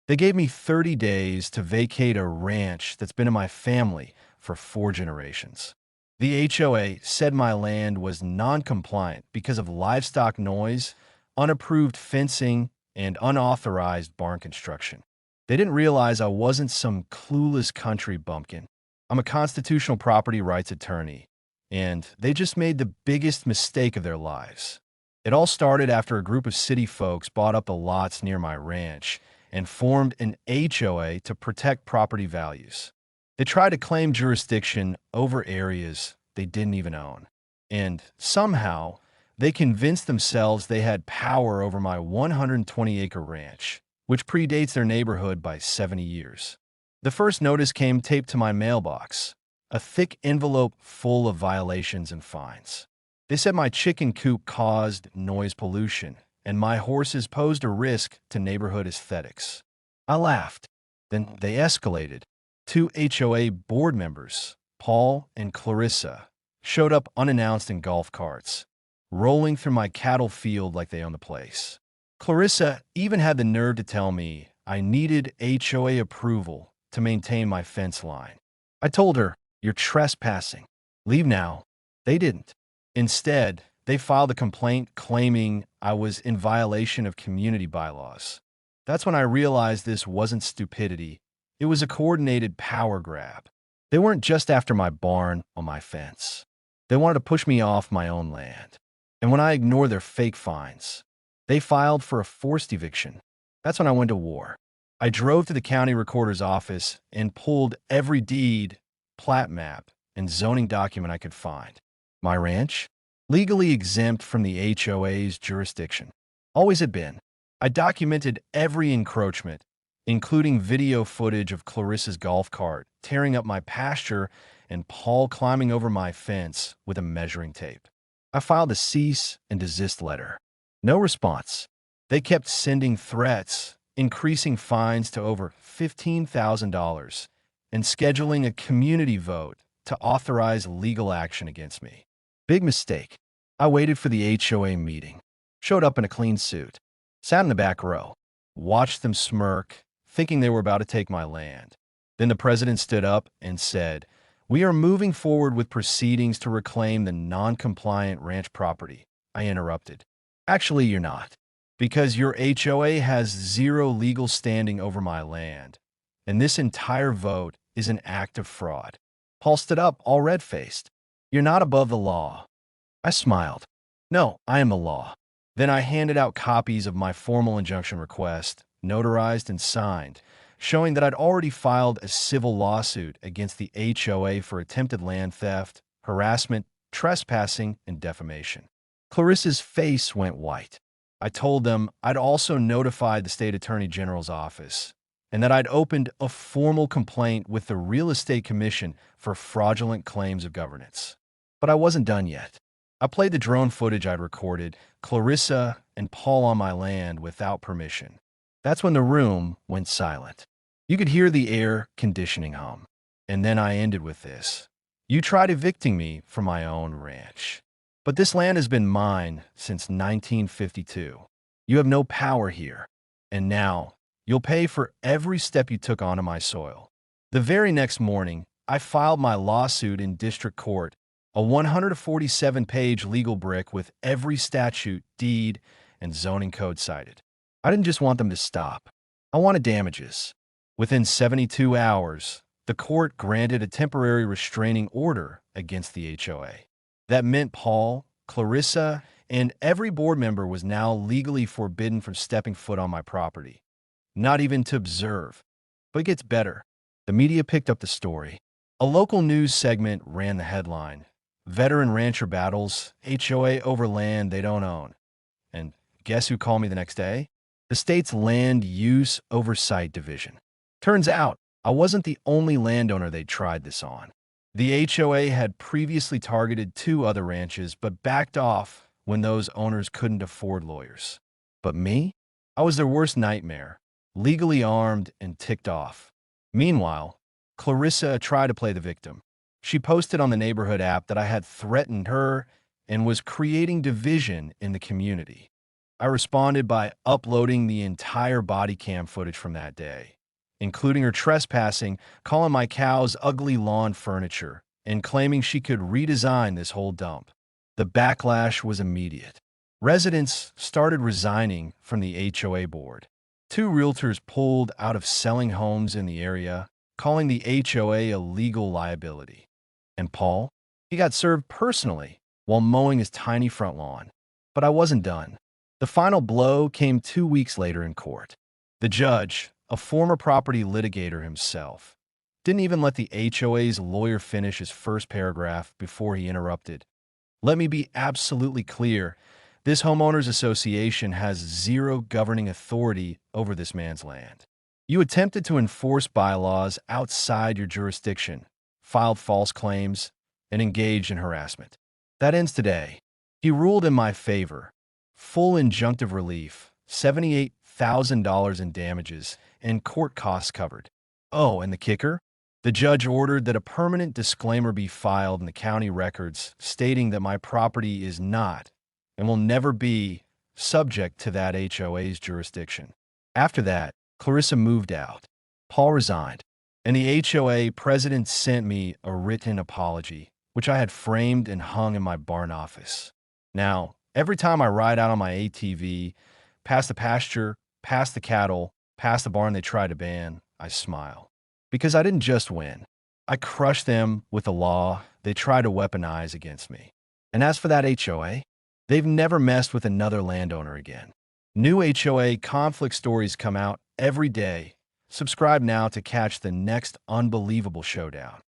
They gave me 30 days to vacate a ranch that's been in my family for 4 generations. The HOA said my land was non-compliant because of livestock noise, unapproved fencing, and unauthorized barn construction. They didn't realize I wasn't some clueless country bumpkin. I'm a constitutional property rights attorney, and they just made the biggest mistake of their lives. It all started after a group of city folks bought up the lots near my ranch and formed an HOA to protect property values. They tried to claim jurisdiction over areas they didn't even own. And somehow, they convinced themselves they had power over my 120-acre ranch, which predates their neighborhood by 70 years. The first notice came taped to my mailbox, a thick envelope full of violations and fines. They said my chicken coop caused noise pollution, and my horses posed a risk to neighborhood aesthetics. I laughed. Then they escalated. Two HOA board members, Paul and Clarissa, showed up unannounced in golf carts, rolling through my cattle field like they owned the place. Clarissa even had the nerve to tell me I needed HOA approval to maintain my fence line. I told her, "You're trespassing. Leave now." They didn't. Instead, they filed a complaint claiming I was in violation of community bylaws. That's when I realized this wasn't stupidity. It was a coordinated power grab. They weren't just after my barn or my fence. They wanted to push me off my own land. And when I ignored their fake fines, they filed for a forced eviction. That's when I went to war. I drove to the county recorder's office and pulled every deed, plat map, and zoning document I could find. My ranch? Legally exempt from the HOA's jurisdiction. Always had been. I documented every encroachment, including video footage of Clarissa's golf cart tearing up my pasture and Paul climbing over my fence with a measuring tape. I filed a cease and desist letter. No response. They kept sending threats, increasing fines to over $15,000, and scheduling a community vote to authorize legal action against me. Big mistake. I waited for the HOA meeting, showed up in a clean suit, sat in the back row, watched them smirk, thinking they were about to take my land. Then the president stood up and said, "We are moving forward with proceedings to reclaim the non-compliant ranch property." I interrupted. "Actually, you're not, because your HOA has zero legal standing over my land, and this entire vote is an act of fraud." Paul stood up, all red-faced. "You're not above the law." I smiled. "No, I am the law." Then I handed out copies of my formal injunction request, notarized and signed, showing that I'd already filed a civil lawsuit against the HOA for attempted land theft, harassment, trespassing, and defamation. Clarissa's face went white. I told them I'd also notified the state attorney general's office and that I'd opened a formal complaint with the Real Estate Commission for fraudulent claims of governance. But I wasn't done yet. I played the drone footage I'd recorded, Clarissa and Paul on my land without permission. That's when the room went silent. You could hear the air conditioning hum. And then I ended with this. "You tried evicting me from my own ranch. But this land has been mine since 1952. You have no power here. And now, you'll pay for every step you took onto my soil." The very next morning, I filed my lawsuit in district court, a 147-page legal brick with every statute, deed, and zoning code cited. I didn't just want them to stop. I wanted damages. Within 72 hours, the court granted a temporary restraining order against the HOA. That meant Paul, Clarissa, and every board member was now legally forbidden from stepping foot on my property. Not even to observe. But it gets better. The media picked up the story. A local news segment ran the headline, "Veteran Rancher Battles, HOA over land they don't own." And guess who called me the next day? The state's Land Use Oversight Division. Turns out, I wasn't the only landowner they'd tried this on. The HOA had previously targeted 2 other ranches, but backed off when those owners couldn't afford lawyers. But me? I was their worst nightmare, legally armed and ticked off. Meanwhile, Clarissa tried to play the victim. She posted on the neighborhood app that I had threatened her and was creating division in the community. I responded by uploading the entire body cam footage from that day, including her trespassing, calling my cows ugly lawn furniture, and claiming she could redesign this whole dump. The backlash was immediate. Residents started resigning from the HOA board. Two realtors pulled out of selling homes in the area, calling the HOA a legal liability. And Paul? He got served personally while mowing his tiny front lawn. But I wasn't done. The final blow came 2 weeks later in court. The judge, a former property litigator himself, didn't even let the HOA's lawyer finish his first paragraph before he interrupted. Let me be absolutely clear. This homeowners association has zero governing authority over this man's land. You attempted to enforce bylaws outside your jurisdiction, filed false claims, and engaged in harassment. That ends today. He ruled in my favor. Full injunctive relief, $78,000 in damages, and court costs covered. Oh, and the kicker? The judge ordered that a permanent disclaimer be filed in the county records stating that my property is not and will never be subject to that HOA's jurisdiction. After that, Clarissa moved out. Paul resigned, and the HOA president sent me a written apology, which I had framed and hung in my barn office. Now, every time I ride out on my ATV, past the pasture, past the cattle, past the barn they tried to ban, I smile. Because I didn't just win. I crushed them with the law they tried to weaponize against me. And as for that HOA, they've never messed with another landowner again. New HOA conflict stories come out every day. Subscribe now to catch the next unbelievable showdown.